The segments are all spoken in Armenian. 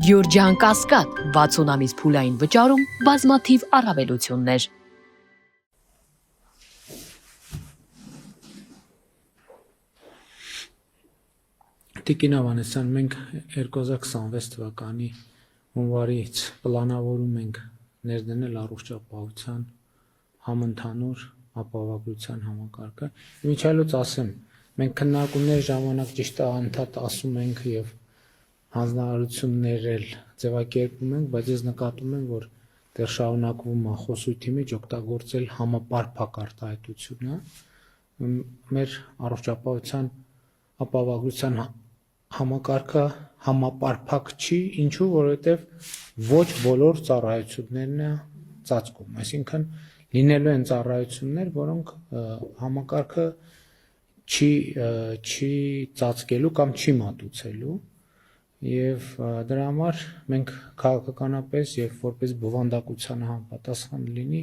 Գյորջյան Կասկադ 60 ամիս փուլային վճարում բազմաթիվ առավելություններ։ Տիկին Ավանեսյան, մենք 2026 թվականի հունվարից պլանավորում ենք ներդնել առողջապահության համընդհանուր ապահովագրության համակարգը։ Իմիջիայլոց ասեմ, մենք քննարկումների ժամանակ ճիշտ է անդադ ասում ենք եւ հանձնարարություններ էլ ձևակերպում ենք, բայց ես նկատում եմ, որ դեռ շարունակվում է խոսույթի մեջ օգտագործել համապարփակ արտահայտությունը։ Մեր առողջապահության ապահովագրության համակարգը համապարփակ չի, ինչու, որովհետև ոչ բոլոր ծառայություններն է ծածկում, այսինքն լինելու են ծառայություններ, որոնք համակարգը չի ծածկելու կամ չի մատուցելու, եւ դրա համար մենք քաղաքականապես եւ որպես բովանդակությանը համապատասխան լինի,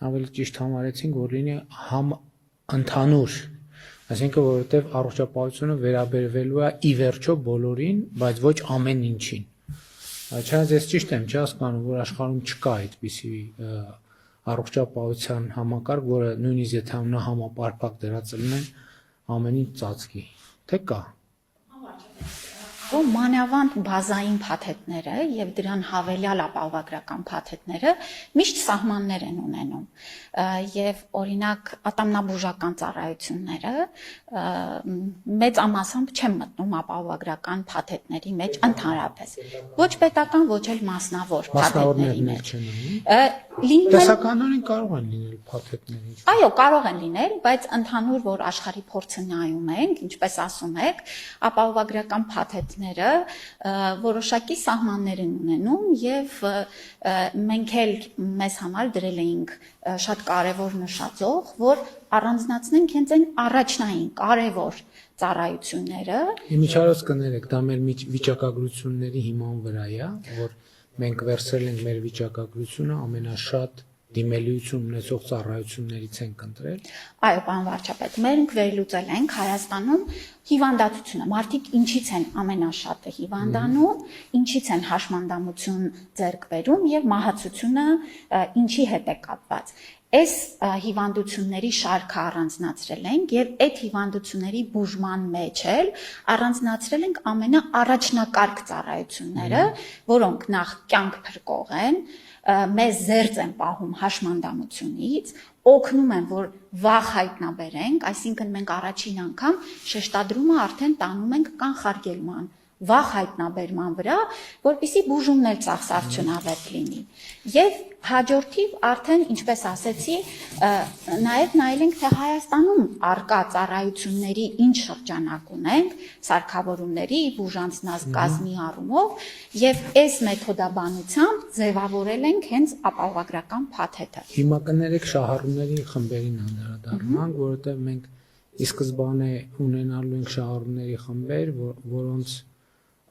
ավելի ճիշտ համարեցինք, որ լինի ընդհանուր, այսինքն որովհետեւ առողջապահությունը վերաբերվելու է ի վերջո բոլորին, բայց ոչ ամեն ինչին։ Չնայած ես ճիշտ եմ չհասկանում, որ աշխարհում չկա այդպիսի առողջապահության համակարգ, որը նույնիսկ եթե համապարփակ դրած լինեն, ամեն ինչ ծածկի, թե կա։ Մանավանդ բազային փաթեթները եւ դրան հավելյալ ապահովագրական փաթեթները միշտ սահմաններ են ունենում եւ օրինակ ատամնաբուժական ծառայությունները մեծամասամբ չեն մտնում ապահովագրական փաթեթների մեջ ընդհանրապես ոչ պետական ոչ էլ մասնավոր փաթեթների մեջ տեսականորեն կարող են լինել փաթեթներ։ Այո, կարող են լինել, բայց ընդհանուր որ աշխարհի փորձը նայում ենք, ինչպես ասում եք, ապահովագրական փաթեթները որոշակի սահմաններ են ունենում եւ մենք էլ մեզ համար դրել էինք շատ կարեւոր նշաձող, որ առանձնացնենք հենց այն առաջնային կարեւոր ծառայությունները։ Իմիջիայլոց կներեք, դա մեր վիճակագրությունների հիման վրա է, որ մենք վերցրել ենք մեր վիճակագրությունը ամենաշատ դիմելիություն ունեցող ծառայություններից ենք ընտրել։ Այո, պարոն վարչապետ, մենք վերլուծել ենք Հայաստանում հիվանդացությունը, մարդիկ ինչից են ամենաշատը հիվանդանում, ինչից են հաշմանդամություն ձեռք բերում եւ մահացությունը ինչի հետ է կապված։ Այս հիվանդությունների շարքը առանձնացրել ենք եւ այդ հիվանդությունների բուժման մեջ էլ առանձնացրել ենք ամենաառաջնակարգ ծառայությունները, որոնք նախ կյանք փրկող են, մեզ զերծ են պահում հաշմանդամությունից, օգնում են, որ վաղ հայտնաբերենք, այսինքն մենք առաջին անգամ շեշտադրումը արդեն տանում ենք կանխարգելման, վաղ հայտնաբերման վրա, որպեսզի բուժումն էլ ծախսարդյունավետ լինի։ Եվ հաջորդիվ արդեն, ինչպես ասեցի, նաև նայել ենք, թե Հայաստանում արկա ծառայությունների ինչ շրջանակ ունենք, սարքավորումների, բուժանձնած կազմի առումով, եւ այս մեթոդաբանությամբ ձևավորել ենք հենց ապահովագրական փաթեթը։ Հիմա կներեք շահառուների խմբերին անդրադառնանք, որովհետեւ մենք ի սկզբանե ունենալու ենք շահառուների խմբեր, որոնց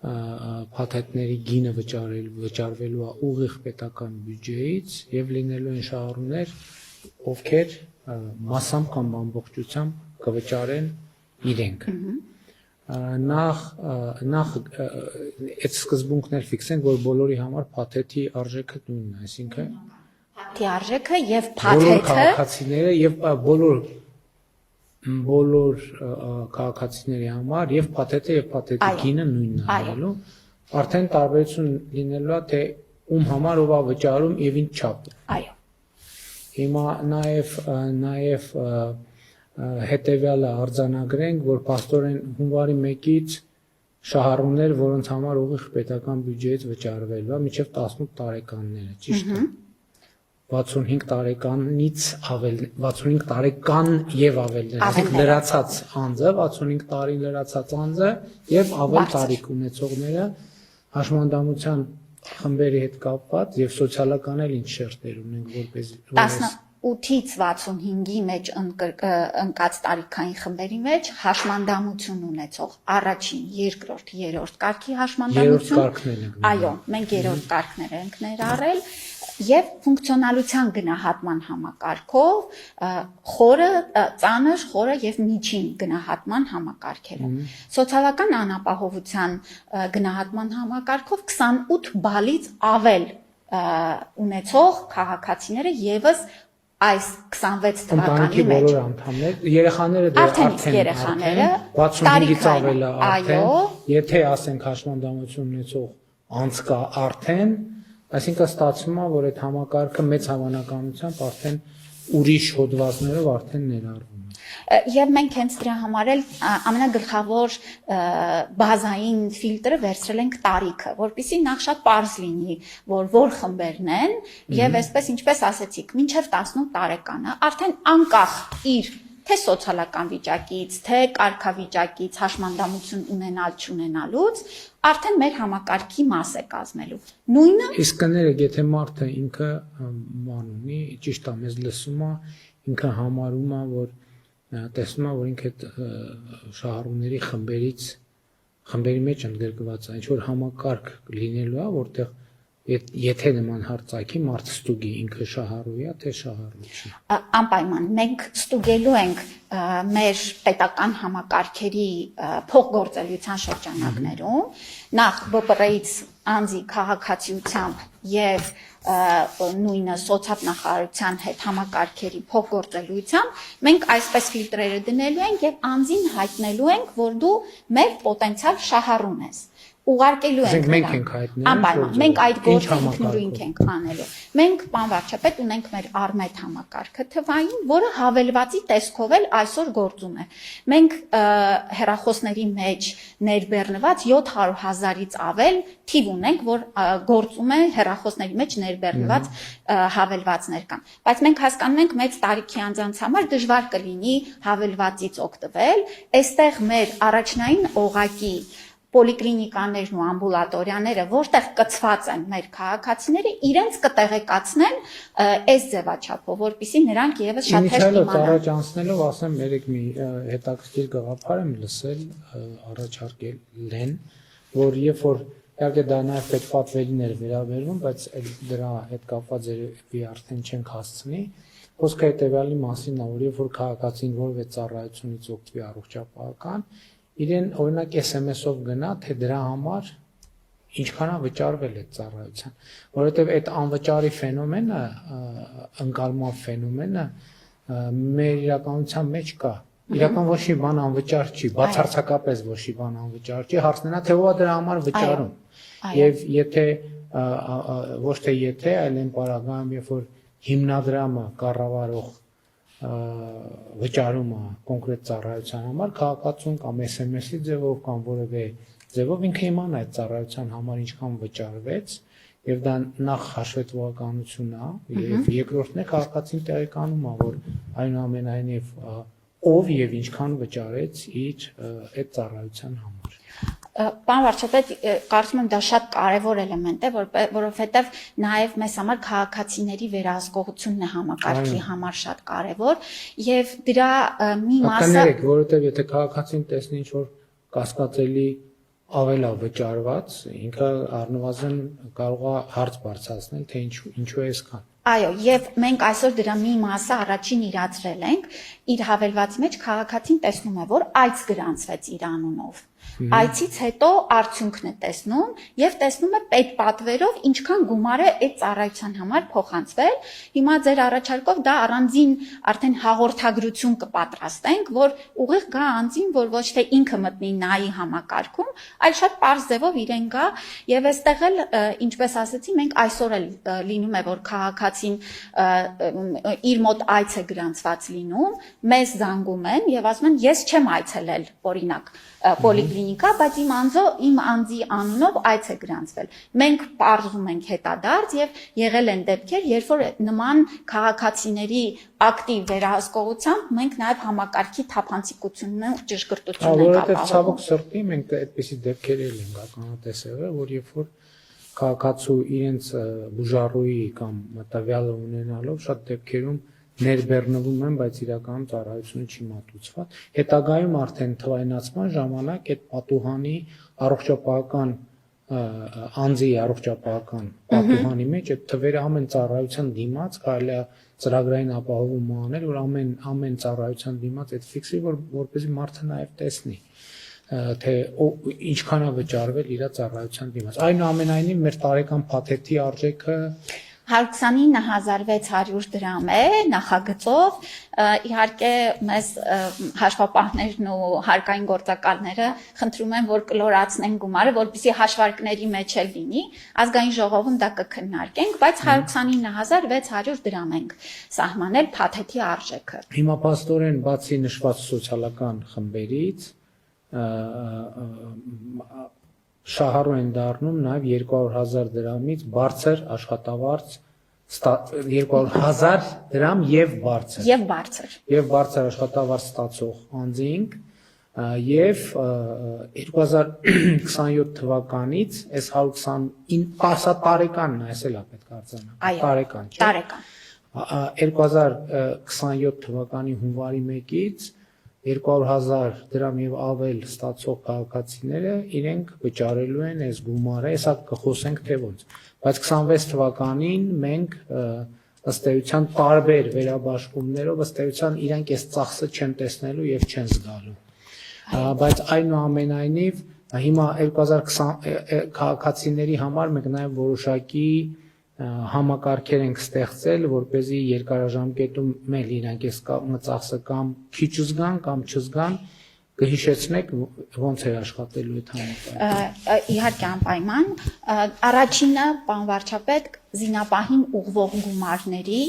փաթեթների գինը վճարվելու է ուղիղ պետական բյուջեից եւ լինելու են շահառուներ, ովքեր մասամբ կամ ամբողջությամբ կվճարեն իրենք։ Նախ այդ սկզբունքներ ֆիքսենք, որ բոլորի համար փաթեթի արժեքը նույնն է, այսինքն փաթեթի արժեքը եւ փաթեթը բոլոր քաղաքացիները եւ բոլոր քաղաքացիների համար եւ փաթեթը եւ փաթեթի գինը նույնն է լինելու, արդեն տարբերություն լինելու է, թե ում համար ով է վճարում եւ ինչ չափ։ Այո։ Հիմա նաեւ հետեւյալը արձանագրենք, որ փաստորեն հունվարի 1-ից շահառուներ, որոնց համար ուղիղ պետական բյուջեից վճարվելու է, մինչեւ 18 տարեկանները, ճիշտ է։ 65 տարեկանից ավել 65 տարեկան եւ ավելներ, այսինքն լրացած անձը, 65 տարի լրացած անձը եւ ավել տարիք ունեցողները հաշմանդամության խմբերի հետ կապված եւ սոցիալական էլ ինչ շերտեր ունենք, որպես 18-ից 65-ի մեջ ընկած տարիքային խմբերի մեջ հաշմանդամություն ունեցող առաջին, երկրորդ, երրորդ կարգի հաշմանդամություն։ Երրորդ կարգներ ենք։ Այո, մենք երրորդ կարգներ ենք ներառել եւ ֆունկցիոնալության գնահատման համակարգով խորը, ծանր, խորը եւ միջին գնահատման համակարգերը։ Սոցիալական անապահովության գնահատման համակարգով 28 բալից ավել ունեցող քաղաքացիները եւս այս 26 թվականի մեջ բոլոր անդամներ, երեխաները դեռ արդեն երեխաները 65-ից ավել է արդեն, եթե ասենք հաշմանդամություն ունեցող անց կա արդեն, այսինքն ստացվում է, որ այդ համակարգը մեծ հավանականությամբ արդեն ուրիշ հոդվածներով արդեն ներառվում է։ Եվ մենք հենց դրա համար էլ ամենագլխավոր բազային ֆիլտրը վերցրել ենք տարիքը, որպեսզի նախ շատ պարզ լինի, որ խմբերն են, եւ այսպես ինչպես ասեցիք, մինչեւ 18 տարեկանը արդեն անկախ իր թե սոցիալական վիճակից, թե կարգավիճակից, հաշմանդամություն ունենալ չունենալուց, արդեն մեր համակարգի մաս է կազմելու։ Նույնը Իսկ կներեք, եթե մարդը ինքը ման ունի, ճիշտ է, մեզ լսում է, ինքը համարում է, որ տեսնում է, որ ինքը այդ շահառուների խմբերի մեջ ընդգրկված է, ինչ որ համակարգ լինելու է, որտեղ եթե նման հարցակի մարդը ստուգի ինքը շահառու է, թե շահառու չի։ Անպայման մենք ստուգելու ենք մեր պետական համակարգերի փոխգործելիության շրջանակներում նախ ԲՊՌ-ից անձի քաղաքացիությամբ եւ նույնը սոցիալնախարարության հետ համակարգերի փոխգործելիությամբ մենք այսպես ֆիլտրերը դնելու ենք եւ անձին հայտնելու ենք, որ դու մեր պոտենցիալ շահառուն ես։ Ուղարկելու ենք մենք ենք հայտնել, անպայման մենք այդ գործը ինքնուրույն ենք անելու։ Մենք պարոն վարչապետ ունենք մեր Արմետ համակարգը թվային, որը հավելվածի տեսքով էլ այսօր գործում է։ Մենք հեռախոսների մեջ ներբեռնված 700,000-ից ավել թիվ ունենք, որ գործում է հեռախոսների մեջ ներբեռնված հավելվածներ կան։ Բայց մենք հասկանում ենք մեծ տարիքի անձանց համար դժվար կլինի հավելվածից օգտվել։ Այստեղ մեր առաջնային օղակի պոլիկլինիկաներն ու ամբուլատորիաները, որտեղ կցված են մեր քաղաքացիները, իրենց կտեղեկացնեն այս ձևաչափով, որպեսզի նրանք եւս շատ հեշտ իմանան։ Առաջ անցնելով ասեմ, երեք մի հետաքրքիր գաղափար եմ լսել, առաջարկել են, որ երբ որ իհարկե դա նաև պետպատվելին էր վերաբերվում, բայց դրա հետ կապված երևի արդեն չենք հասցնի։ Խոսքը հետեւյալի մասին է, որ երբ որ քաղաքացին որևէ ծառայությունից օգտվի առողջապահական, իրեն օրինակ SMS-ով գնա, թե դրա համար ինչքան է վճարվել այդ ծառայության, որովհետև այդ անվճարի ֆենոմենը, ընկալման ֆենոմենը մեր իրականության մեջ կա։ Իրական ոչ մի բան անվճար չի, բացարձակապես ոչ մի բան անվճար չի, հարցնենա թե ով է դրա համար վճարում։ Եվ եթե ոչ թե եթե, այլ այն պարագայում, երբ որ հիմնադրամը կառավարող վճարում է կոնկրետ ծառայության համար, քաղաքացուն կամ SMS-ի ձևով կամ որևէ ձևով ինքը իմանա այդ ծառայության համար ինչքան վճարվեց, եւ դա նախ հաշվետվականություն է, եւ երկրորդն է քաղաքացին տեղեկանում է, որ այնուամենայնիվ ով եւ ինչքան վճարեց իր այդ ծառայության համար։ Պարոն վարչապետ, կարծում եմ դա շատ կարևոր էլեմենտ է, որովհետև նաև մեզ համար քաղաքացիների վերահսկողությունն է համակարգի համար շատ կարևոր եւ դրա մի մասը կներեք, որովհետև եթե քաղաքացին տեսնի ինչ որ կասկածելի ավելա վճարված, ինքը առնվազն կարող է հարց բարձրացնել, թե ինչու է այսքան։ Այո, եւ մենք այսօր դրա մի մասը առաջին իրացրել ենք, իր հավելվածի մեջ քաղաքացին տեսնում է, որ այց գրանցվեց իր անունով։ Այցից հետո արդյունքն է տեսնում եւ տեսնում է պետպատվերով ինչքան գումար է այդ ծառայության համար փոխանցվել։ Հիմա ձեր առաջարկով դա առանձին արդեն հաղորդագրություն կպատրաստենք, որ ուղիղ գա անձին, որ ոչ թե ինքը մտնի նայի համակարգում, այլ շատ པարզ ձևով իրեն գա եւ այստեղ էլ ինչպես ասեցի, մենք այսօր էլ լինում է, որ քաղաքացին իր մոտ այց է գրանցված լինում, մեզ զանգում են եւ ասում են ես չեմ այցելել, օրինակ պոլիկլինիկա, բայց իմ անձի անունով այց է գրանցվել։ Մենք պարզում ենք հետադարձ եւ եղել են դեպքեր, երբ որ նման քաղաքացիների ակտիվ վերահսկողությամբ մենք նաեւ համակարգի թափանցիկությունն ու ճշգրտությունն ենք ապահովում։ Որովհետեւ ցավոք սրտի մենք այդպիսի դեպքեր ենք ականատեսել, որ երբ որ քաղաքացու իրենց բուժառուի կամ տվյալը ունենալով շատ դեպքերում ներբեռնվում են, բայց իրականում ծառայությունը չի մատուցված։ Հետագայում արդեն թվայնացման ժամանակ այդ պատուհանի առողջապահական անձի առողջապահական պատուհանի մեջ այդ թվերը ամեն ծառայության դիմաց կարելի է ծրագրային ապահովում անել, որ ամեն ծառայության դիմաց այդ ֆիքսի, որպեսզի մարդը նաև տեսնի թե ինչքան է վճարվել իր ծառայության դիմաց։ Այնուամենայնիվ մեր տարեկան փաթեթի արժեքը 129,600 դրամ է նախագծով, իհարկե մեզ հաշվապահներն ու հարկային գործակալները խնդրում են, որ կլորացնեն գումարը, որպեսզի հաշվարկների մեջ էլ լինի, ազգային ժողովում դա կքննարկենք, բայց 129,600 դրամ ենք սահմանել փաթեթի արժեքը։ Հիմա փաստորեն բացի նշված սոցիալական խմբերից շահառու են դառնում նաև 200,000 դրամից բարձր աշխատավարձ 200,000 դրամ եւ բարձր աշխատավարձ ստացող անձինք եւ 2027 թվականից այս 129 տարեկանն է, այսել է պետք արձանագրել, տարեկան, չէ։ 2027 թվականի հունվարի 1-ից 200,000 դրամ եւ ավել ստացող քաղաքացիները իրենք վճարելու են այս գումարը, հեսա կխոսենք թե ոնց։ Բայց 26 թվականին մենք ըստ էության տարբեր վերաբաշխումներով ըստ էության իրենք այս ծախսը չեն տեսնելու եւ չեն զգալու։ Բայց այնուամենայնիվ հիմա 2020 քաղաքացիների համար մենք նաեւ որոշակի համակարգեր ենք ստեղծել, որպեսզի երկարաժամկետում էլ իրենք այս ծախսը կամ քիչ զգան կամ չզգան, կհիշեցնեք ոնց է աշխատելու այդ համակարգը։ Իհարկե անպայման, առաջինը պարոն վարչապետ զինապահին ուղղվող գումարների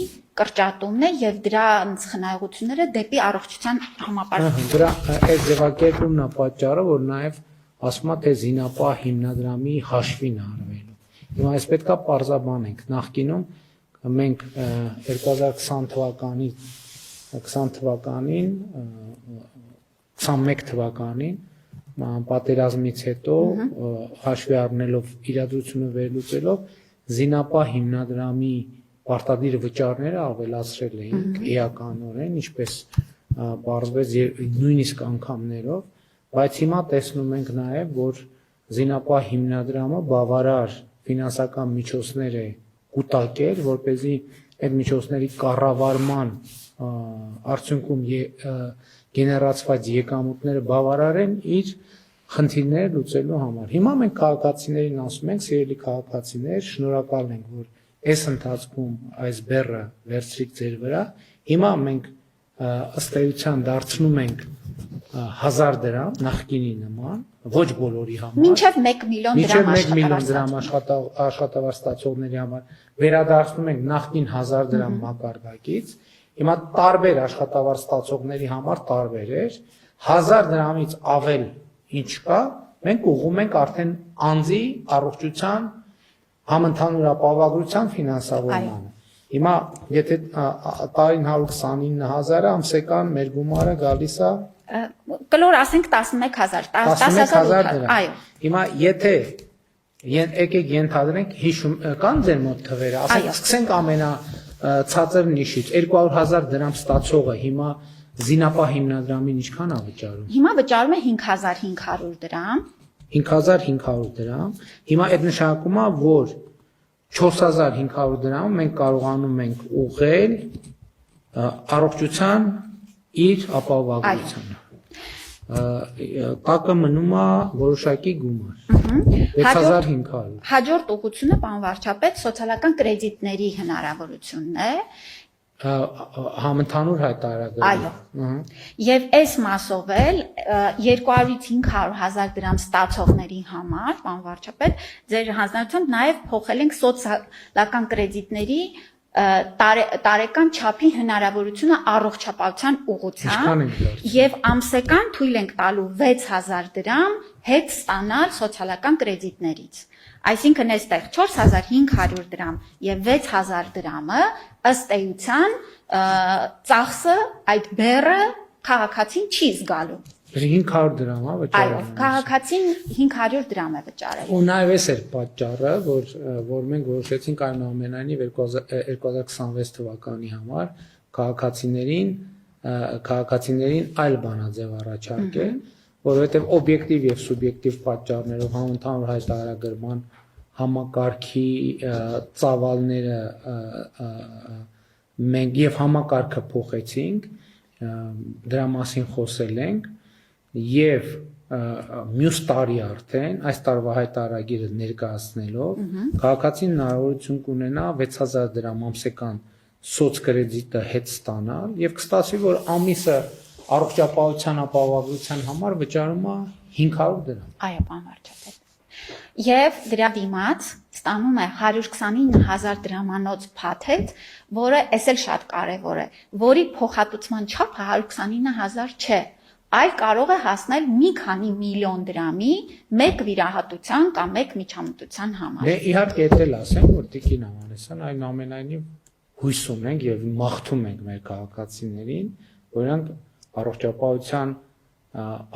կրճատումն է եւ դրանց խնայողությունները դեպի առողջության համապարփակ։ Դրա այդ ձևակերպումն է պատճառը, որ նաեւ ասում է թե զինապահ հիմնադրամի հաշվին է արվելու։ Հիմա այս պետքա պարզաբանենք։ Նախկինում մենք 2020 թվականին 21 թվականին պատերազմից հետո հաշվի առնելով իրադրությունը վերլուծելով զինապահ հիմնադրամի պարտադիր վճարները ավելացրել էինք էականորեն, ինչպես պարզվեց նույնիսկ անգամներով, բայց հիմա տեսնում ենք նաև, որ զինապահ հիմնադրամը բավարար ֆինանսական միջոցներ է կուտակել, որպեսզի այդ միջոցների կառավարման արդյունքում գեներացված եկամուտները բավարարեն իր խնդիրները լուծելու համար։ Հիմա մենք քաղաքացիներին ասում ենք, սիրելի քաղաքացիներ, շնորհակալ ենք, որ այս ընթացքում այս բեռը վերցրիք ձեր վրա։ Հիմա մենք ըստ էության դարձնում ենք 1000 դրամ նախկինի նման, ոչ բոլորի համար։ Մինչև 1 միլիոն դրամ աշխատավարձ ստացողների համար վերադարձնում ենք նախկին 1000 դրամ մակարդակից։ Հիմա տարբեր աշխատավարձ ստացողների համար տարբեր էր 1000 դրամից ավել ինչ կա, մենք ուղղում ենք արդեն անձի առողջության համընդհանուր ապահովագրության ֆինանսավորմանը։ Հիմա եթե տարին 129,000-ը ամսական մեր գումարը գալիս է կլոր ասենք 11000 դրամ։ Այո։ Հիմա եթե եկեք ենթադրենք հիշում կան ձեր մոտ թվերը, ասենք սկսենք ամենացածր նիշից 200,000 դրամ ստացողը հիմա զինապահ հիմնադրամին ինչքան է վճարում։ Հիմա վճարում է 5500 դրամ։ 5500 դրամ։ Հիմա այդ նշանակում է, որ 4500 դրամ մենք կարողանում ենք ուղղել առողջության իր ապահովագրությանը։ Տակը մնում է որոշակի գումար։ 6500։ Հաջորդ ուղղությունը պարոն վարչապետ սոցիալական կրեդիտների հնարավորությունն է։ Համընդհանուր հայտարարագրում։ Այո։ Եվ այս մասով էլ 200-ից 500,000 դրամ ստացողների համար, պարոն վարչապետ, ձեր հանձնարարությամբ նաև փոխել ենք սոցիալական կրեդիտների տարեկան չափի հնարավորությունը առողջապահության ուղղությամբ եւ ամսական թույլ ենք տալու 6000 դրամ հետ ստանալ սոցիալական կրեդիտներից։ Այսինքն այստեղ 4500 դրամ եւ 6000 դրամը ըստ էության ծախսը այդ բեռը քաղաքացին չի զգալու։ 500 դրամ է վճարում։ Այո, քաղաքացին 500 դրամ է վճարել։ Ու նաև էս էր պատճառը, որ մենք որոշեցինք այնուամենայնիվ 2026 թվականի համար քաղաքացիներին այլ բանաձև առաջարկել, որովհետև օբյեկտիվ եւ սուբյեկտիվ պատճառներով համընդհանուր հայտարարագրման համակարգի ծավալները մենք եւ համակարգը փոխեցինք, դրա մասին խոսել ենք եւ մյուս տարի արդեն այս տարվա հայտարարագիրը ներկայացնելով քաղաքացին հնարավորություն կունենա 6000 դրամ ամսական սոցկրեդիտը հետ ստանալ եւ կստացվի, որ ամիսը առողջապահության ապահովագրության համար վճարում է 500 դրամ։ Այո, պարոն վարչապետ։ Եվ դրա դիմաց ստանում է 129,000 դրամանոց փաթեթ, որը էս էլ շատ կարևոր է, որի փոխհատուցման չափը 129,000 չէ, այլ կարող է հասնել մի քանի միլիոն դրամի մեկ վիրահատության կամ մեկ միջամտության համար։ Դե իհարկե դա էլ ասեմ, որ Տիկին Ամանեսյան այնուամենայնիվ հույս ունենք եւ մաղթում ենք մեր քաղաքացիներին, որ նրանք առողջապահության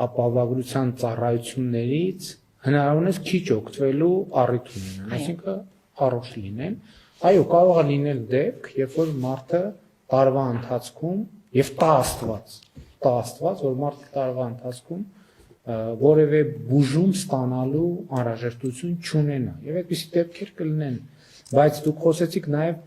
ապահովագրության ծառայություններից հնարավորինս քիչ օգտվելու առիթ ունենան, այսինքն առողջ լինեն։ Այո, կարող է լինել դեպք, երբ որ մարդը տարվա ընթացքում եւ տա Աստված, որ մարդը տարվա ընթացքում որևէ բուժում ստանալու անհրաժեշտություն չունենա։ Եվ այդպիսի դեպքեր կլինեն, բայց դուք խոսեցիք նաեւ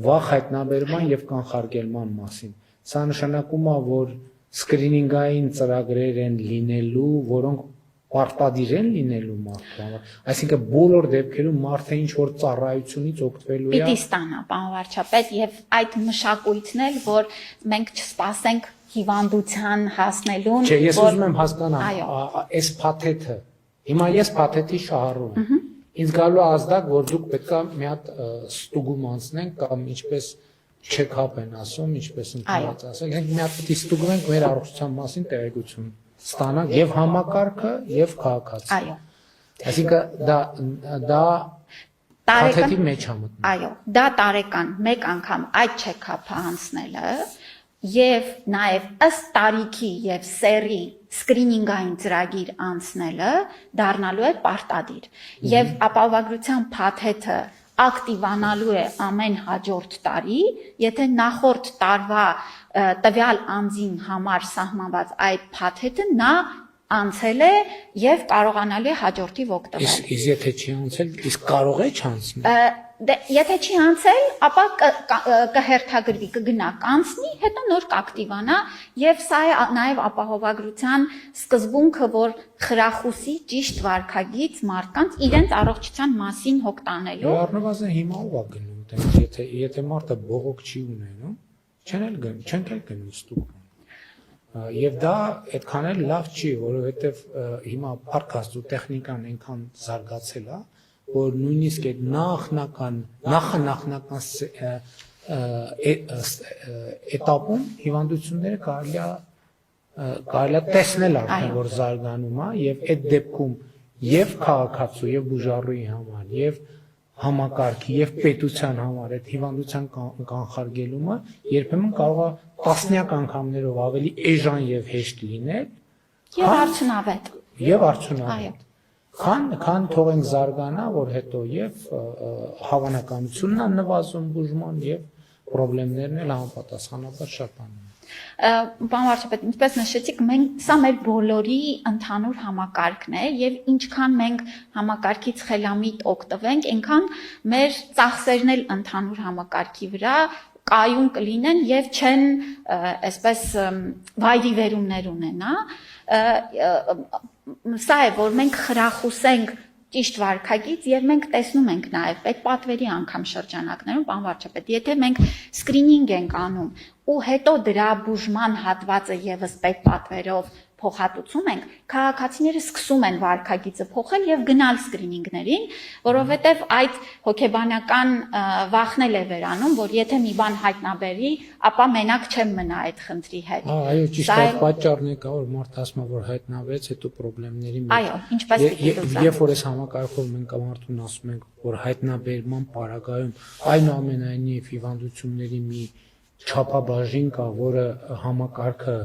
վաղ հայտնաբերման եւ կանխարգելման մասին։ Սա նշանակում է, որ սկրինինգային ծրագրեր են լինելու, որոնք պարտադիր են լինելու մարդու համար։ Այսինքն բոլոր դեպքերում մարդը ինչ որ ծառայությունից օգտվելու է։ Պիտի ստանա, պարոն վարչապետ, եւ այդ մշակույթն էլ, որ մենք չսպասենք հիվանդության հասնելուն, Չէ, ես ուզում եմ հասկանալ, այս փաթեթը, հիմա ես փաթեթի շահառու եմ։ Ինձ գալու ազդակ, որ դուք պետքա մի հատ ստուգում անցնենք կամ ինչպես check-up են ասում, ինչպես ընդհանրապես ասենք, մենք մի հատ պիտի ստուգենք մեր առողջության մասին տեղեկություն ստանանք եւ համակարգը եւ քաղաքացին։ Այո։ Այսինքն դա փաթեթի մեջ է մտնում։ Այո, դա տարեկան մեկ անգամ այդ check-up-ը անցնելը եւ նաեւ ըստ տարիքի եւ սերի սկրինինգային ծրագիր անցնելը դառնալու է պարտադիր եւ ապահովագրության փաթեթը ակտիվանալու է ամեն հաջորդ տարի, եթե նախորդ տարվա տվյալ անձին համար սահմանված այդ փաթեթը նա անցել է եւ կարողանալու է հաջորդիվ օգտվել։ Իսկ եթե չի անցել, իսկ կարող է չանցնել։ Եթե չի անցել, ապա կհերթագրվի, կգնա, կանցնի, հետո նոր կակտիվանա եւ սա է նաեւ ապահովագրության սկզբունքը, որ խրախուսի ճիշտ վարքագիծ մարդկանց իրենց առողջության մասին հոգ տանելու։ Առնվազն հիմա ով է գնում, դեռ եթե մարդը բողոք չի ունենում, չեն գնում ստուգում։ Եվ դա այդքան էլ լավ չի, որովհետեւ հիմա փառքաստու տեխնիկան այնքան զարգացել է, որ նույնիսկ այդ նախնական էտապում հիվանդությունները կարելի է տեսնել արդեն, որ զարգանում է եւ այդ դեպքում եւ քաղաքացու եւ բուժառուի համար եւ համակարգի եւ պետության համար այդ հիվանդության կանխարգելումը երբեմն կարող է տասնյակ անգամներով ավելի էժան եւ հեշտ լինել եւ արդյունավետ։ Այո։ Քան թողենք զարգանա, որ հետո եւ հավանականությունն է նվազում բուժման եւ խնդիրներն էլ համապատասխանաբար շատանում։ Պարոն վարչապետ, ինչպես նշեցիք, սա մեր բոլորի ընդհանուր համակարգն է եւ ինչքան մենք համակարգից խելամիտ օգտվենք, այնքան մեր ծախսերն էլ ընդհանուր համակարգի վրա կայուն կլինեն եւ չեն այսպես վայրի վերումներ ունենա։ Սա է, որ մենք խրախուսենք ճիշտ վարքագիծ եւ մենք տեսնում ենք նաեւ այդ պատվերի անգամ շրջանակներում, պարոն վարչապետ, եթե մենք սկրինինգ ենք անում ու հետո դրա բուժման հատվածը եւս պետ պատվերով փոխհատուցում ենք, քաղաքացիները սկսում են վարքագիծը փոխել եւ գնալ սկրինինգներին, որովհետեւ այդ հոգեբանական վախնել է վերանում, որ եթե մի բան հայտնաբերի, ապա մենակ չեմ մնա այդ խնդրի հետ։ Այո, ճիշտ է, պատճառն է կա, որ մարդը ասում է, որ հայտնավեց, հետո խնդիրների մեջ։ Այո, ինչպես պիտի լուծել։ Երբ որ այս համակարգով մենք մարդուն ասում ենք, որ հայտնաբերման պարագայում այնուամենայնիվ հիվանդությունների մի չափաբաժին կա, որը համակարգը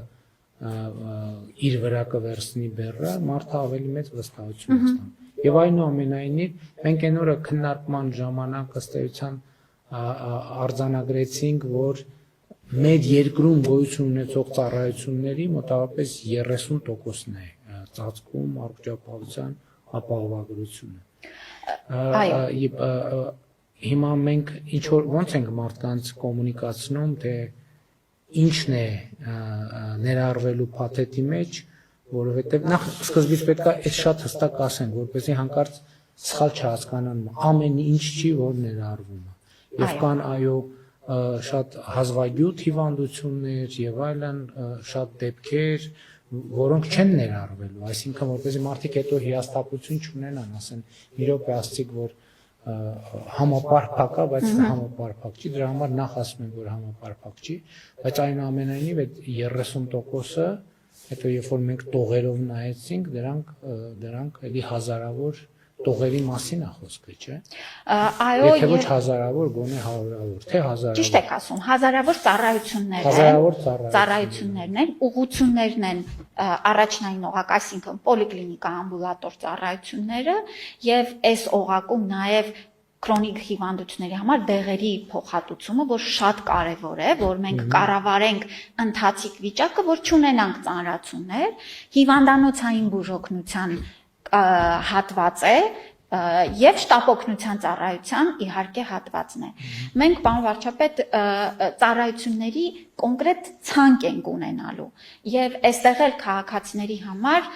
իր վրա կվերցնի բեռը, մարդը ավելի մեծ վստահություն ստանում։ Եվ այնուամենայնիվ մենք այն օրը քննարկման ժամանակ ըստ էության արձանագրեցինք, որ մեր երկրում գոյություն ունեցող ծառայությունների մոտավորապես 30%-ն է ծածկում առողջապահության ապահովագրությունը։ Հիմա մենք ինչ որ ոնց ենք մարդկանց կոմունիկացնում, թե ինչն է ներառվելու փաթեթի մեջ, որովհետև նախ սկզբից պետք է այդ շատ հստակ ասենք, որպեսզի հանկարծ սխալ չհասկանան, ամեն ինչ չի, որ ներառվում է։ Եվ կան այո շատ հազվագյուտ հիվանդություններ եւ այլն, շատ դեպքեր, որոնք չեն ներառվելու, այսինքն որպեսզի մարդիկ հետո հիասթափություն չունենան, ասեն՝ մի րոպե ասցիք, որ համապարփակ է, բայց համապարփակ չի, դրա համար նախ ասում են, որ համապարփակ չի, բայց այնուամենայնիվ այդ 30%-ը, հետո երբ որ մենք տողերով նայեցինք, դրանք էլի հազարավոր տողերի մասին է խոսքը, չէ՞։ Այո, եթե ոչ հազարավոր, գոնե հարյուրավոր, թե հազարավոր։ Ճիշտ եք ասում, հազարավոր ծառայություններն են, ուղղություններն են առաջնային օղակ, այսինքն պոլիկլինիկա, ամբուլատոր ծառայությունները եւ այս օղակում նաեւ քրոնիկ հիվանդությունների համար դեղերի փոխհատուցումը, որ շատ կարևոր է, որ մենք կառավարենք ընթացիկ վիճակը, որ չունենանք ծանրացումներ, հիվանդանոցային բուժօգնության հատված է եւ շտապօգնության ծառայության իհարկե հատվածն է։ Մենք պարոն վարչապետ ծառայությունների կոնկրետ ցանկ ենք ունենալու եւ այստեղ էլ քաղաքացիների համար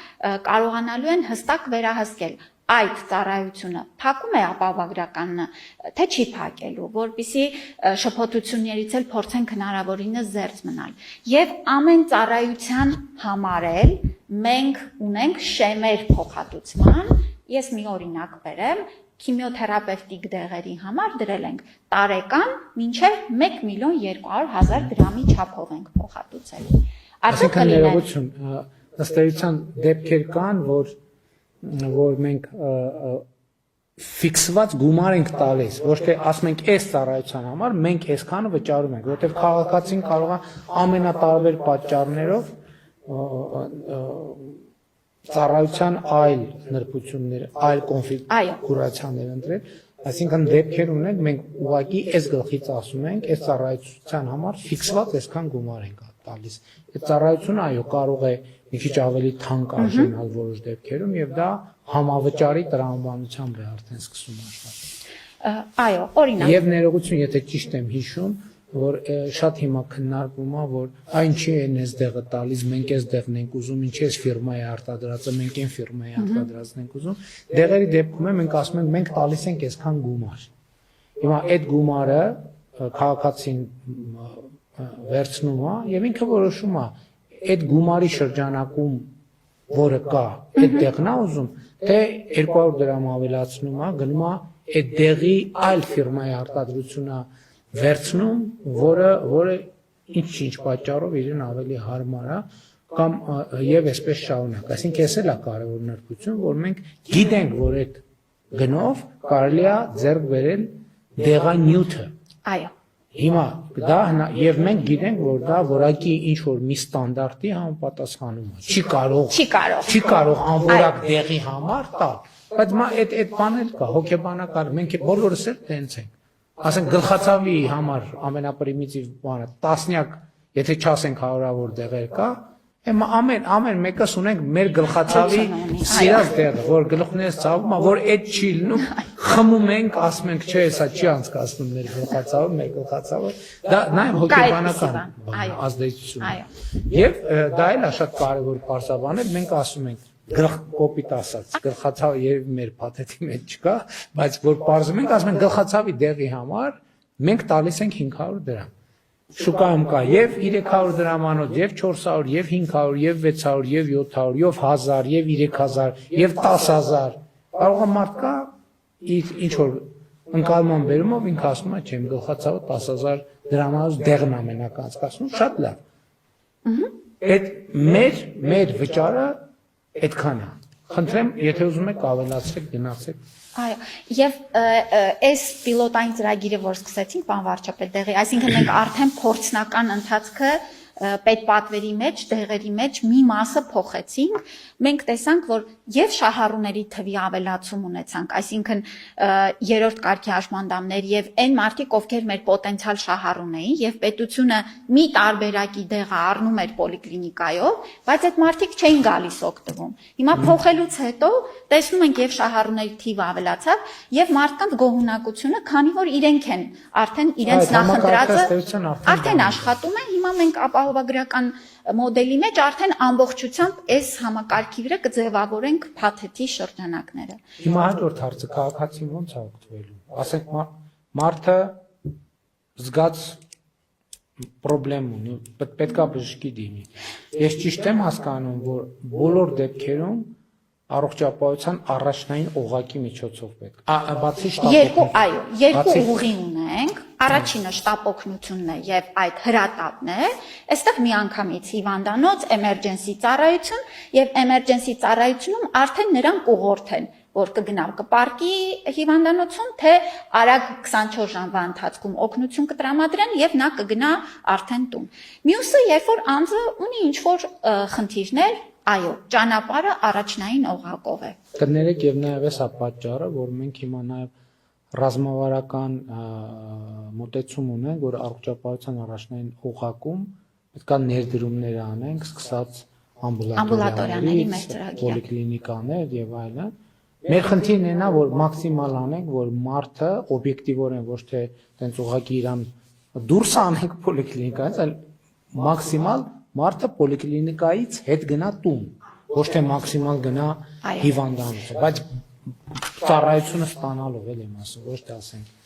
կարողանալու են հստակ վերահսկել այդ ծառայությունը փակում է ապահովագրականը, թե չի փակելու, որպեսզի շփոթություններից էլ փորձենք հնարավորինս զերծ մնալ։ Եվ ամեն ծառայության համար էլ մենք ունենք շեմեր փոխհատուցման, ես մի օրինակ բերեմ, քիմիոթերապևտիկ դեղերի համար դրել ենք տարեկան մինչև 1.200.000 դրամի չափով ենք փոխհատուցել։ Արդյոք ներողություն, ըստ էության դեպքեր կան, որ մենք ֆիքսված գումար ենք տալիս, ոչ թե ասում ենք այս ծառայության համար մենք այսքանը վճարում ենք, որովհետև քաղաքացին կարող է ամենատարբեր պատճառներով ծառայության այլ նրբություններ, այլ կոնֆիգուրացիաներ ընտրել, այսինքն դեպքեր ունենք, մենք ուղղակի այս գլխից ասում ենք, այս ծառայության համար ֆիքսված այսքան գումար ենք տալիս։ Այդ ծառայությունը այո կարող է մի քիչ ավելի թանկ արժանալ որոշ դեպքերում եւ դա համավճարի տրամաբանությամբ է արդեն սկսում աշխատել։ Այո, օրինակ։ Եվ ներողություն, եթե ճիշտ եմ հիշում, որ շատ հիմա քննարկվում է, որ ինչի են այս դեղը տալիս, մենք այս դեղն ենք ուզում, ինչի այս ֆիրմայի արտադրածը, մենք այն ֆիրմայի արտադրածն ենք ուզում։ Դեղերի դեպքում մենք ասում ենք, մենք տալիս ենք այսքան գումար։ Հիմա այդ գումարը քաղաքացին վերցնում է եւ ինքը որոշում է այդ գումարի շրջանակում, որը կա, այդ դեղն է ուզում, թե 200 դրամ ավելացնում է, գնում է այդ դեղի այլ ֆիրմայի արտադրությունը վերցնում, որը ինչ պատճառով իրեն ավելի հարմար է կամ եւ այսպես շարունակ։ Այսինքն էս էլ է կարևոր նրբություն, որ մենք գիտենք, որ այդ գնով կարելի է ձեռք բերել դեղանյութը։ Այո։ Հիմա դա եւ մենք գիտենք, որ դա որակի ինչ որ մի ստանդարտի համապատասխանում է։ Չի կարող անորակ դեղի համար տալ, բայց այդ բանը էլ կա, հոգեբանական, մենք բոլորս էլ տենց ենք։ Ասենք գլխացավի համար ամենապրիմիտիվ բանը տասնյակ, եթե չասենք հարյուրավոր դեղեր կա, ամեն մեկս ունենք մեր գլխացավի սիրած դեղը, որ գլխներս ցավում է, որ այդ չի լինում, խմում ենք, ասում ենք, չէ, սա չի անցկացնում մեր գլխացավը, դա նաև հոգեբանական ազդեցություն է։ Եվ դա էլ է շատ կարևոր պարզաբան է, մենք ասում ենք կոպիտ ասած, գլխացավը երևի մեր փաթեթի մեջ չկա, բայց որ պարզում ենք, ասում ենք գլխացավի դեղի համար մենք տալիս ենք 500 դրամ։ Շուկայում կա եւ 300 դրամանոց, եւ 400, եւ 500, եւ 600, եւ 700, եւ 1000, եւ 3000, եւ 10000։ Կարող է մարդ կա ինչ որ ընկալման բերումով ինքը ասում է, չէ, գլխացավը 10000 դրամանոց դեղն ամենակ անցկացնում, շատ լավ։ Այդ մեր վճարը այդքան է։ Խնդրեմ, եթե ուզում եք ավելացրեք, գնացեք։ Այո, եւ այս պիլոտային ծրագիրը, որ սկսեցինք, պարոն վարչապետ, դեղի, այսինքն մենք արդեն փորձնական ընթացքը պետպատվերի մեջ, դեղերի մեջ մի մասը փոխեցինք, մենք տեսանք, որ եւ շահառուների թվի ավելացում ունեցանք, այսինքն երրորդ կարգի հաշմանդամներ եւ այն մարդիկ, ովքեր մեր պոտենցիալ շահառուն էին եւ պետությունը մի տարբերակի դեղը առնում էր պոլիկլինիկայով, բայց այդ մարդիկ չէին գալիս օգտվում։ Հիմա փոխելուց հետո տեսնում ենք եւ շահառուների թիվը ավելացավ եւ մարդկանց գոհունակությունը, քանի որ իրենք են արդեն իրենց նախընտրածը արդեն աշխատում են, հիմա մենք ապահովագրական մոդելի մեջ արդեն ամբողջությամբ այս համակարգի վրա կձևավորենք փաթեթի շրջանակները։ Հիմա հաջորդ հարցը քաղաքացին ո՞նց է օգտվելու։ Ասենք մարդը զգաց պրոբլեմ ունի, պետքա բժշկի դիմի։ Ես ճիշտ եմ հասկանում, որ բոլոր դեպքերում առողջապահության առաջնային օղակի միջոցով պետք։ Բացի շտապ երկու ուղի ունենք։ Առաջինը շտապ օգնությունն է եւ այդ հրատապն է։ Այստեղ միանգամից հիվանդանոց, էմերջենսի ծառայություն եւ էմերջենսի ծառայությունում արդեն նրանք ուղղորդեն, որ կգնա կպարկի հիվանդանոցում, թե արագ 24 ժամվա ընթացքում օգնություն կտրամադրեն եւ նա կգնա արդեն տուն։ Մյուսը, երբ որ անձը ունի ինչ-որ խնդիրներ, այո, ճանապարհը առաջնային օղակով է։ Կներեք եւ նաեւ էսա պատճառը, որ մենք հիմա նաեւ ռազմավարական մոտեցում ունենք, որ առողջապահության առաջնային օղակում պետք է ներդրումներ անենք, սկսած ամբուլատորիաների մեջ ծրագիր, պոլիկլինիկաներ եւ այլն։ Մեր խնդիրն է նա, որ մաքսիմալ անենք, որ մարդը օբյեկտիվորեն ոչ թե տենց ուղղակի իրան դուրս անենք պոլիկլինիկայից, այլ մաքսիմալ մարդը պոլիկլինիկայից հետ գնա տուն, ոչ թե մաքսիմալ գնա հիվանդանոց, բայց ծառայությունը ստանալով էլ եմ ասում, ոչ թե ասենք։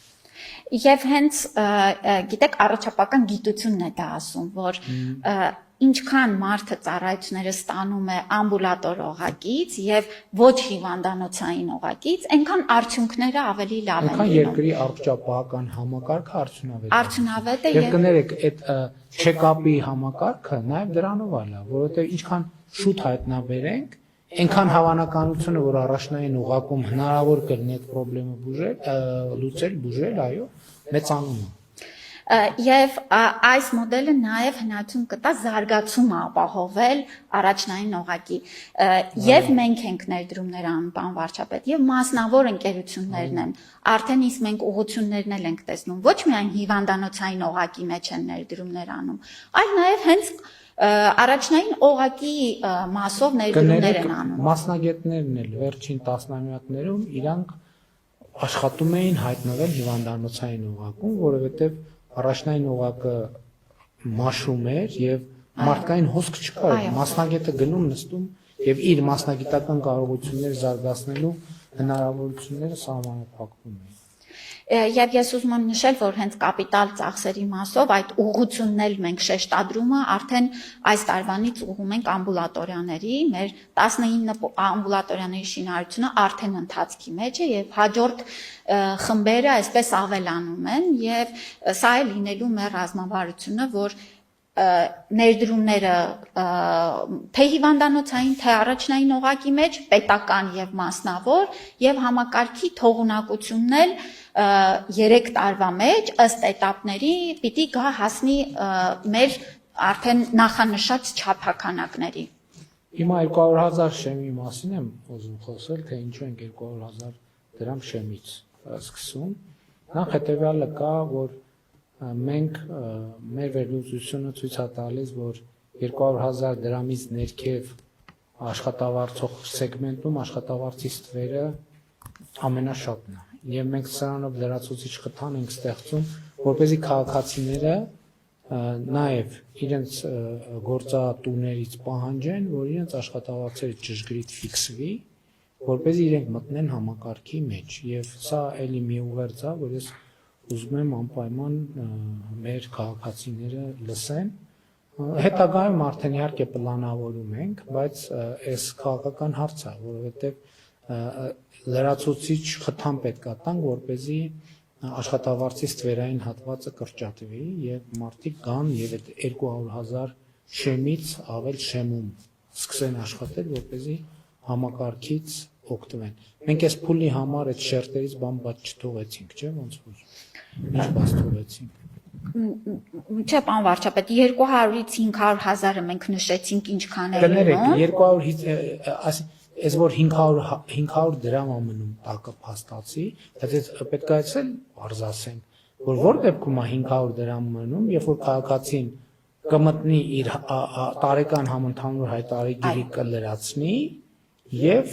Եվ հենց գիտեք առողջապահական գիտությունն է դա ասում, որ ինչքան մարդը ծառայությունները ստանում է ամբուլատոր օղակից եւ ոչ հիվանդանոցային օղակից, այնքան արդյունքները ավելի լավ են լինում։ Այնքան երկրի առողջապահական համակարգը արդյունավետ է եւ կներեք այդ չեկապի համակարգը նաեւ դրանով է լավ, որովհետեւ ինչքան շուտ հայտնաբերենք, այնքան հավանականությունը, որ առաջնային օղակում հնարավոր կլինի այդ խնդրը բուժել, այո, մեծանում է։ Եվ այս մոդելը նաև հնարություն կտա զարգացումը ապահովել առաջնային օղակի։ Եվ մենք ենք ներդրումներ անում, պարոն վարչապետ, եւ մասնավոր ընկերություններն են։ Արդեն իսկ մենք ուղղություններն էլ ենք տեսնում, ոչ միայն հիվանդանոցային օղակի մեջ են ներդրումներ անում, այլ նաև հենց առաջնային օղակի մասով ներդրումներ են անում։ Մասնագետներն էլ վերջին տասնամյակներում իրանք աշխատում էին հայտնվել հիվանդանոցային օղակում, որովհետև առաջնային օղակը մաշում էր եւ մարդկային հոսք չկար, մասնագետը գնում նստում եւ իր մասնագիտական կարողությունները զարգացնելու հնարավորությունները սահմանափակվում էին։ Եվ ես ուզում եմ նշել, որ հենց կապիտալ ծախսերի մասով այդ ուղղությունն էլ մենք շեշտադրումը արդեն այս տարվանից ուղղում ենք ամբուլատորիաների, մեր 19 ամբուլատորիաների շինարարությունը արդեն ընթացքի մեջ է եւ հաջորդ խմբերը այսպես ավելանում են եւ սա է լինելու մեր ռազմավարությունը, որ ներդրումները թե հիվանդանոցային, թե առաջնային օղակի մեջ պետական եւ մասնավոր եւ համակարգի թողունակությունն էլ 3 տարվա մեջ ըստ էտապների պիտի գա հասնի մեր արդեն նախանշած չափականակների։ Հիմա 200,000 շեմի մասին եմ ուզում խոսել, թե ինչու ենք 200,000 դրամ շեմից սկսում։ Նախ հետեւյալը կա, որ մենք մեր վերլուծությունը ցույց է տալիս, որ 200,000 դրամից ներքև աշխատավարձող սեգմենտում աշխատավարձի ստվերը ամենաշատն է։ Եվ մենք սրանով լրացուցիչ խթան ենք ստեղծում, որպեսզի քաղաքացիները նաև իրենց գործատուներից պահանջեն, որ իրենց աշխատավարձերը ճշգրիտ ֆիքսվի, որպեսզի իրենք մտնեն համակարգի մեջ։ Եվ սա էլի մի ուղերձ է, որ ես ուզում եմ անպայման մեր քաղաքացիները լսեն։ Հետագայում արդեն իհարկե պլանավորում ենք, բայց այս քաղաքական հարց է, որովհետև լրացուցիչ խթան պետք է տանք, որպեսզի աշխատավարձի ստվերային հատվածը կրճատվի եւ մարդիկ գան եւ այդ 200,000 շեմից ավել շեմում սկսեն աշխատել, որպեսզի համակարգից օգտվեն։ Մենք այս փուլի համար այդ շերտերից բան բաց չթողեցինք, չէ՞, ոնց որ։ Ինչ բաց թողեցինք։ Չէ, պարոն վարչապետ, 200-ից 500,000-ը մենք նշեցինք ինչքան է լինում։ Կներեք, 200-ից Այս որ 500 դրամ է մնում տակը փաստացի, բայց պետք է այցել արզասենք, որ դեպքում է 500 դրամ մնում, երբ որ քաղաքացին կմտնի իր տարեկան համընդհանուր հայտարարագիրը կլրացնի եւ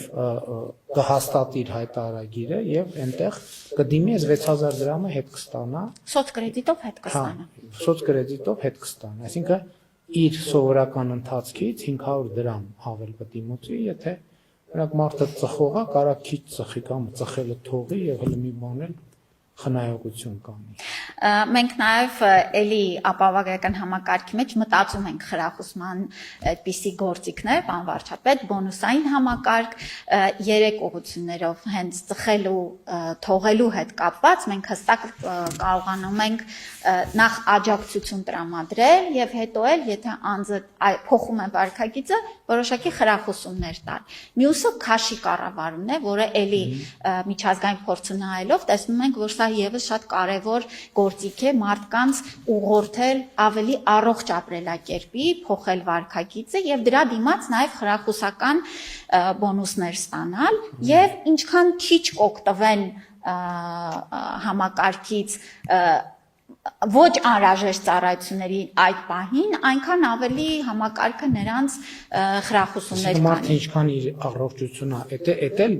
կհաստատի իր հայտարարագիրը եւ այնտեղ կդիմի այս 6000 դրամը հետ կստանա Սոցկրեդիտով հետ կստանա։ Սոցկրեդիտով հետ կստանա, այսինքն իր սովորական ընթացքից 500 դրամ ավել կդիմոցի, եթե օրինակ մարդը ծխողա, կարա քիչ ծխի կամ ծխելը թողի եւ հələ մի բան էլ խնայողություն կանի։ Մենք նաև էլի ապահովագրական համակարգի մեջ մտածում ենք խրախուսման այդպիսի գործիքներ, պարոն վարչապետ, բոնուսային համակարգ 3 ուղղություններով հենց ծխելու, թողելու հետ կապված մենք հստակ կարողանում ենք նախ աջակցություն տրամադրել եւ հետո էլ եթե անձը փոխում է վարքագիծը, որոշակի խրախուսումներ տալ։ Մյուսը քաշի կառավարումն է, որը էլի միջազգային փորձը նայելով տեսնում ենք, որ սա եւս շատ կարեւոր գործիք է մարդկանց ուղղորդել ավելի առողջ ապրելակերպի, փոխել վարքագիծը եւ դրա դիմաց նաեւ խրախուսական բոնուսներ ստանալ եւ ինչքան քիչ կօգտվեն համակարգից ոչ անհրաժեշտ ծառայությունների այդ պահին, այնքան ավելի համակարգը նրանց խրախուսումներ կանի։ Մարդը ինչքան իր առողջությունը, էտել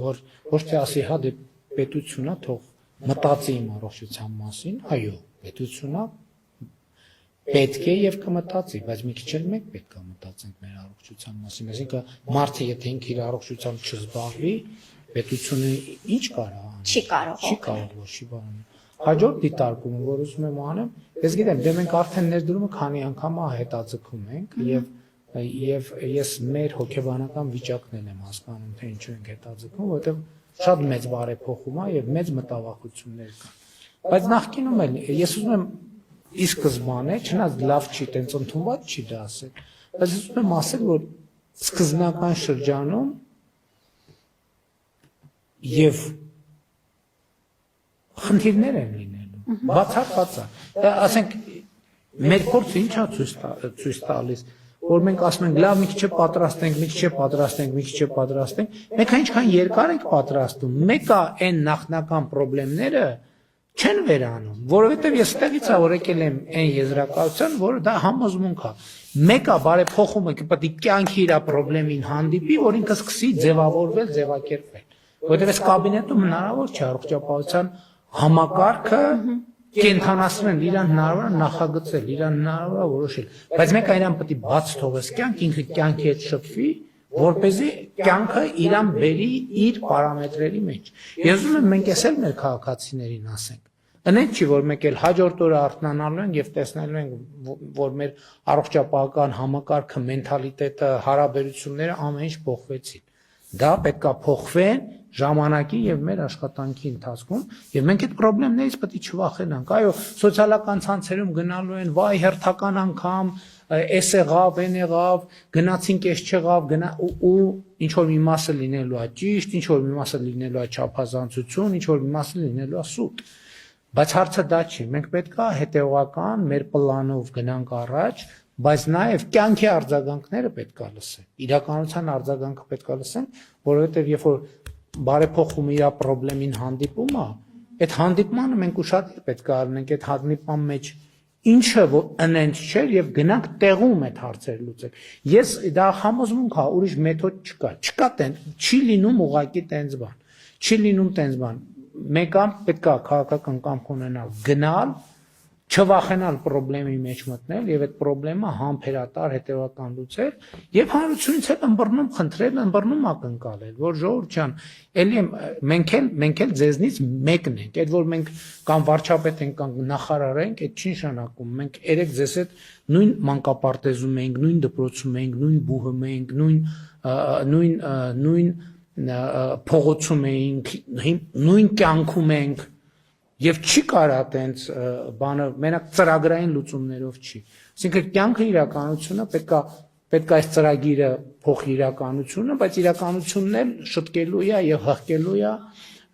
որ ոչ թե ասի հա դե պետությունա թող մտածի իմ առողջության մասին, այո, պետությունա պետք է եւ կմտածի, բայց մի քիչ էլ մենք պետք է մտածենք մեր առողջության մասին, այսինքն մարդը եթե ինքը իր առողջությամբ չզբաղվի, պետությունը ինչ կարող անի։ Չի կարող։ Չի կարող ոչ մի բան։ Հաջորդ դիտարկումը, որ ուզում եմ անեմ, ես գիտեմ, դե մենք արդեն ներդրումը քանի անգամ հետաձգում ենք եւ ես մեր հոգեբանական վիճակն եմ հասկանում, թե ինչու ենք հետաձգում, որովհետեւ շատ մեծ բարեփոխում է եւ մեծ մտավախություններ կան։ Բայց նախկինում էլ ես ուզում եմ ի սկզբանե, չնայած լավ չի, տենց ընդունված չի դա ասել, բայց ես ուզում եմ ասել, որ սկզբնական շրջանում եւ խնդիրներ են լինելու։ Բացառված է։ Ասենք մեր փորձը ինչա ցույց տալիս, որ մենք ասում ենք լավ մի քիչ պատրաստենք, մի քիչ պատրաստենք, մի քիչ պատրաստենք, մենք այնքան երկար ենք պատրաստում, մեկը այն նախնական խնդիրները չեն վերանում, որովհետև ես ստեղից է որ եկել եմ այն եզրակացության, որ դա համոզմունք է։ Մեկը բարեփոխումը պետք է կյանքի իր խնդրին հանդիպի, որ ինքը սկսի ձևավորվել, ձևակերպվել։ Որովհետև այս կաբինետում հնարավոր չէ առողջապահության համակարգը կենթանացնել, իրան հնարավոր է նախագծել, իրան հնարավոր է որոշել, բայց մենք այնան պետք է բաց թողես կյանք, ինքը կյանքի հետ շփվի, որպեսզի կյանքը իրան բերի իր պարամետրերի մեջ։ Ես ուզում եմ մենք էսել մեր քաղաքացիներին ասենք։ Ընդ չի որ մեկ էլ հաջորդ օրը արթնանալու ենք եւ տեսնելու ենք, որ մեր առողջապահական համակարգը, մենթալիտետը, հարաբերությունները ամեն ինչ փոխվեցին։ Դա պետք է փոխվեն ժամանակի եւ մեր աշխատանքի ընթացքում եւ մենք այդ խնդիրներից պետք է չվախենանք։ Այո, սոցիալական ցանցերում գնալու են, վայ հերթական անգամ, էս եղավ, այն եղավ, գնացինք, էս չեղավ, ու ինչ որ մի մասը լինելու է ճիշտ, ինչ որ մի մասը լինելու է չափազանցություն, ինչ որ մի մասը լինելու է սուտ։ Բայց հարցը դա չի, մենք պետք է հետեւական մեր պլանով գնանք առաջ, բայց նաև կյանքի արձագանքները պետք է լսենք։ Իրականության արձագանքը պետք է լսենք, որովհետև երբ որ բարեփոխումը իր խնդրին հանդիպում է, այդ հանդիպմանը մենք ուշադիր պետք է առնենք այդ հանդիպման մեջ ինչը որ ընենց չէր եւ գնանք տեղում այդ հարցերը լուծել։ Ես դա համոզմունք է, ուրիշ մեթոդ չկա։ Չկա տենց, չի լինում ուղակի տենց բան։ Չի լինում տենց բան։ Մեկը պետք է քաղաքական կամք ունենալ, գնալ, չվախենալ խնդրի մեջ մտնել եւ այդ խնդրը համբերատար հետեւական լուծել եւ հանրությունից հետ ըմբռնում խնդրել, ըմբռնում ակնկալել, որ ժողովուրդ ջան, էլի մենք էլ ձեզնից մեկն ենք, այդ որ մենք կամ վարչապետ ենք կամ նախարար ենք, այդ չի նշանակում, մենք երեք ձեզ հետ նույն մանկապարտեզում ենք, նույն դպրոցում ենք, նույն բուհում ենք, նույն փողոցում ենք, նույն կյանքում ենք եւ չի կարա տենց բանը մենակ ծրագրային լուծումներով չի։ Այսինքն կյանքը իրականությունը պետք է այս ծրագիրը փոխի իրականությունը, բայց իրականությունն էլ շտկելու է եւ հղկելու է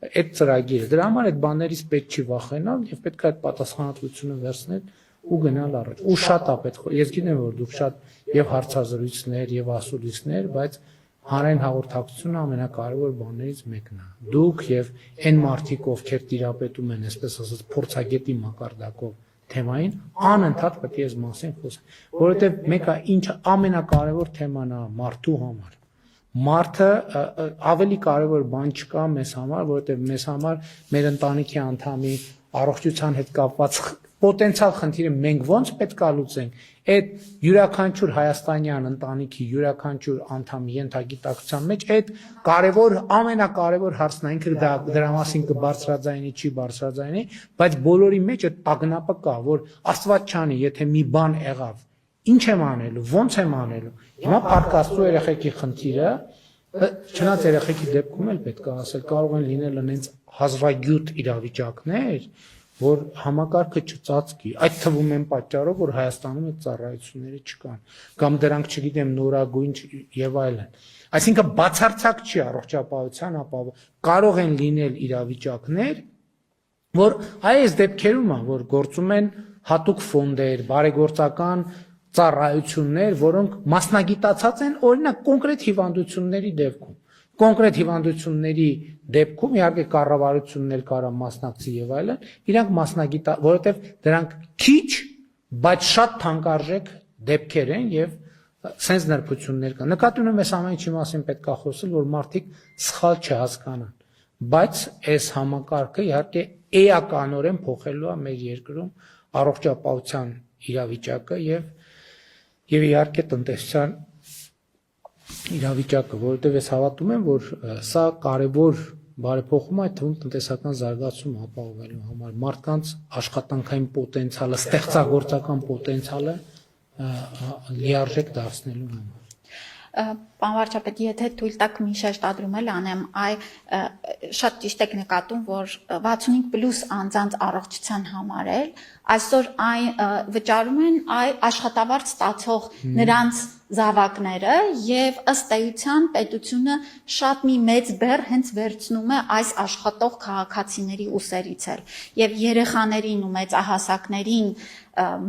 այդ ծրագիրը։ Դրա համար այդ բաներից պետք չի վախենալ եւ պետք է այդ պատասխանատվությունը վերցնել ու գնալ առաջ։ Ու շատ է պետք։ Ես գիտեմ որ դուք շատ եւ հարցազրույցներ եւ ասուլիսներ, բայց հանրային հաղորդակցությունը ամենակարևոր բաներից մեկն է։ Դուք եւ այն մարդիկ, ովքեր տիրապետում են, այսպես ասած, փորձագետի մակարդակով թեմային, անընդհատ պետք է այս մասին խոսեն, որովհետեւ մեկը ինչ ամենակարևոր թեման է մարդու համար։ Մարդը ավելի կարևոր բան չկա մեզ համար, որովհետեւ մեզ համար մեր ընտանիքի անդամի առողջության հետ կապված պոտենցիալ խնդիրը մենք ոնց պետք է լուծենք։ Այդ յուրաքանչյուր հայաստանյան ընտանիքի յուրաքանչյուր անդամի ենթագիտակցության մեջ այդ կարևոր ամենակարևոր հարցն է, ինքը դրա մասին կբարձրաձայնի, չի բարձրաձայնի, բայց բոլորի մեջ այդ ագնապը կա, որ Աստված չանի, եթե մի բան եղավ, ինչ եմ անելու, ոնց եմ անելու։ Հիմա Փառք երեխեքի խնդիրը, չնայած երեխեքի դեպքում էլ պետք է ասել, կարող են լինել այնց հազվագյուտ իրավիճակներ, որ համակարգը չծածկի, այդ թվում են պատճառով, որ Հայաստանում այդ ծառայությունները չկան, կամ դրանք, չգիտեմ, նորագույն եւ այլն։ Այսինքն բացարձակ չի առողջապահության ապահով, կարող են լինել իրավիճակներ, որ այս դեպքերում է, որ գործում են հատուկ ֆոնդեր, բարեգործական ծառայություններ, որոնք մասնագիտացած են օրինակ կոնկրետ հիվանդությունների դեպքում։ Կոնկրետ հիվանդությունների դեպքում իհարկե կառավարությունն էլ կարա մասնակցի եւ այլն, իրանք որովհետեւ դրանք քիչ, բայց շատ թանկարժեք դեպքեր են եւ sense նրբություններ կան։ Նկատի ունեմ այս ամեն ինչի մասին պետք է խոսել, որ մարդիկ սխալ չհասկանան, բայց այս համակարգը իհարկե էականորեն փոխելու է մեր երկրում առողջապահության իրավիճակը եւ իհարկե տնտեսության իրավիճակը, որովհետև ես հավատում եմ, որ սա կարևոր բարեփոխում է, այդ թվում տնտեսական զարգացում ապահովելու համար, մարդկանց աշխատանքային պոտենցիալը, ստեղծագործական պոտենցիալը լիարժեք դարձնելու համար։ Պարոն վարչապետ, եթե թույլ տաք մի շեշտադրում էլ անեմ, շատ ճիշտ եք նկատում, որ 65+ անձանց առողջության համար էլ այսօր վճարում են աշխատավարձ ստացող նրանց զավակները եւ ըստ էության պետությունը շատ մի մեծ բեռ հենց վերցնում է այս աշխատող քաղաքացիների ուսերից էլ եւ երեխաներին ու մեծահասակներին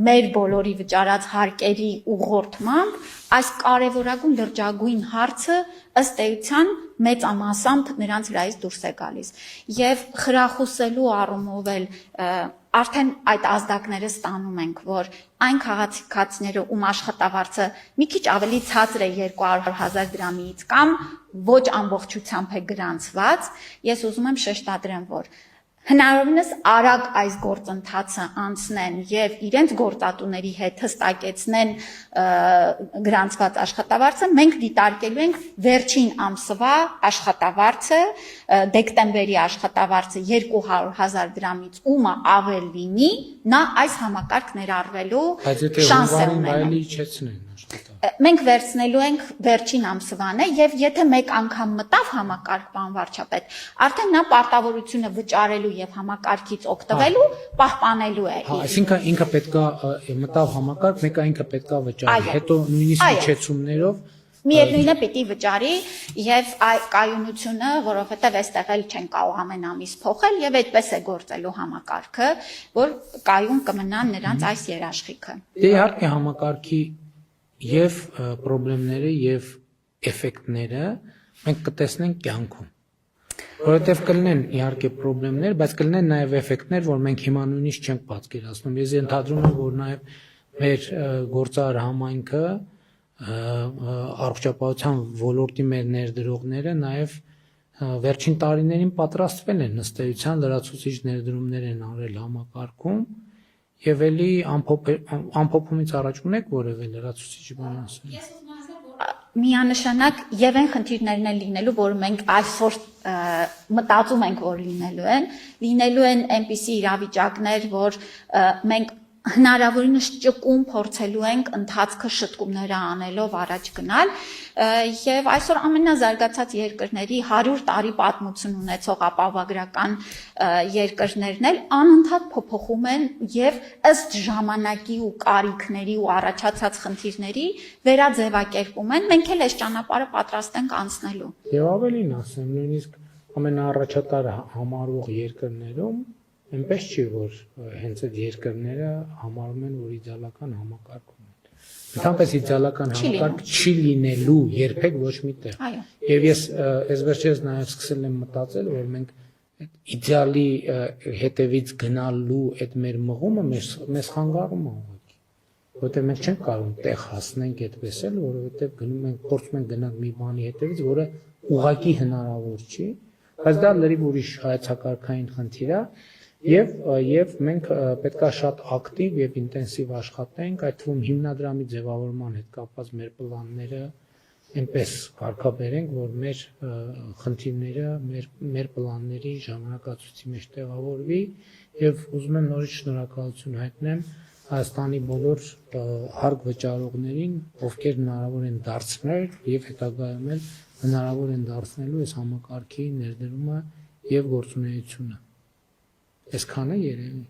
մեր բոլորի վճարած հարկերի ուղղորդմամբ այս կարևորագույն լրջագույն հարցը ըստ էության մեծամասամբ նրանց վրայից դուրս է գալիս եւ խրախուսելու առումով էլ արդեն այդ ազդակները ստանում ենք, որ այն քաղաքացիները, ում աշխատավարձը մի քիչ ավելի ցածր է 200,000 դրամից կամ ոչ ամբողջությամբ է գրանցված, ես ուզում եմ շեշտադրեմ, որ հնարավորինս արագ այս գործընթացը անցնեն եւ իրենց գործատուների հետ հստակեցնեն գրանցված աշխատավարձը, մենք դիտարկելու ենք վերջին ամսվա աշխատավարձը, դեկտեմբերի աշխատավարձը 200,000 դրամից ումը ավել լինի, նա այս համակարգ ներառվելու շանս է ունենա։ Մենք վերցնելու ենք վերջին ամսվանը եւ եթե մեկ անգամ մտավ համակարգ, պարոն վարչապետ, արդեն նա պարտավորությունը վճարելու եւ համակարգից օգտվելու պահպանելու է։ Այսինքն ինքը պետքա մտավ համակարգ, մեկը ինքը պետքա վճարի, հետո նույնիսկ իջեցումներով միևնույնն է պիտի վճարի եւ կայունությունը, որովհետեւ այստեղ էլ չեն կարող ամեն ամիս փոխել եւ այդպես է գործելու համակարգը, որ կայուն կմնան նրանց այս երաշխիքը։ Դե իհարկե համակարգի եւ խնդիրները եւ էֆեկտները մենք կտեսնենք կյանքում, որովհետեւ կլինեն իհարկե խնդիրներ, բայց կլինեն նաեւ էֆեկտներ, որ մենք հիմա նույնիսկ չենք պատկերացնում։ Ես ենթադրում եմ, որ նաեւ մեր գործարար համայնքը առողջապահության ոլորտի մեր ներդրողները նաեւ վերջին տարիներին պատրաստվել են ըստ էության լրացուցիչ ներդրումներ են արել համակարգում եւ էլի ամփոփումից առաջ ունեք որևէ լրացուցիչ բան ասել։ Միանշանակ եւ այն խնդիրներն են լինելու, որ մենք այսօր մտածում ենք, որ լինելու են այնպիսի իրավիճակներ, որ մենք հնարավորինս ճկուն փորձելու ենք ընթացքը շտկումները անելով առաջ գնալ եւ այսօր ամենազարգացած երկրների 100 տարի պատմություն ունեցող ապահովագրական երկրներն էլ անընդհատ փոփոխում են եւ ըստ ժամանակի ու կարիքների ու առաջացած խնդիրների վերաձևակերպում են, մենք էլ այս ճանապարհը պատրաստ ենք անցնելու։ Եվ ավելին ասեմ, նույնիսկ ամենաառաջատար համարվող երկրներում այնպես չի, որ հենց այդ երկրները համարում են, որ իդեալական համակարգ ունեն։ Ընդհանրապես իդեալական համակարգ չի լինելու երբեք ոչ մի տեղ։ Այո։ Եվ ես այս վերջերս նաև սկսել եմ մտածել, որ մենք այդ իդեալի հետևից գնալու այդ մեր մղումը մեզ խանգարում է ուղղակի։ Որովհետև մենք չենք կարող տեղ հասնենք այդպես էլ, որովհետև գնում ենք փորձում ենք գնալ մի բանի հետևից, որը ուղղակի հնարավոր չի, բայց դա լրիվ ուրիշ հայեցակարգային խնդիր է, եւ մենք պետքա շատ ակտիվ եւ ինտենսիվ աշխատենք, այդ թվում հիմնադրամի ձևավորման հետ կապված մեր պլանները այնպես կարգաբերենք, որ մեր խնդիրները մեր պլանների ժամանակացույցի մեջ տեղավորվի եւ ուզում եմ նորից շնորհակալություն հայտնեմ Հայաստանի բոլոր հարկ վճարողներին, ովքեր հնարավոր են դարձնել եւ հետագայում էլ հնարավոր են դարձնելու այս համակարգի ներդրումը եւ գործունեությունը։ Այսքանը երևի։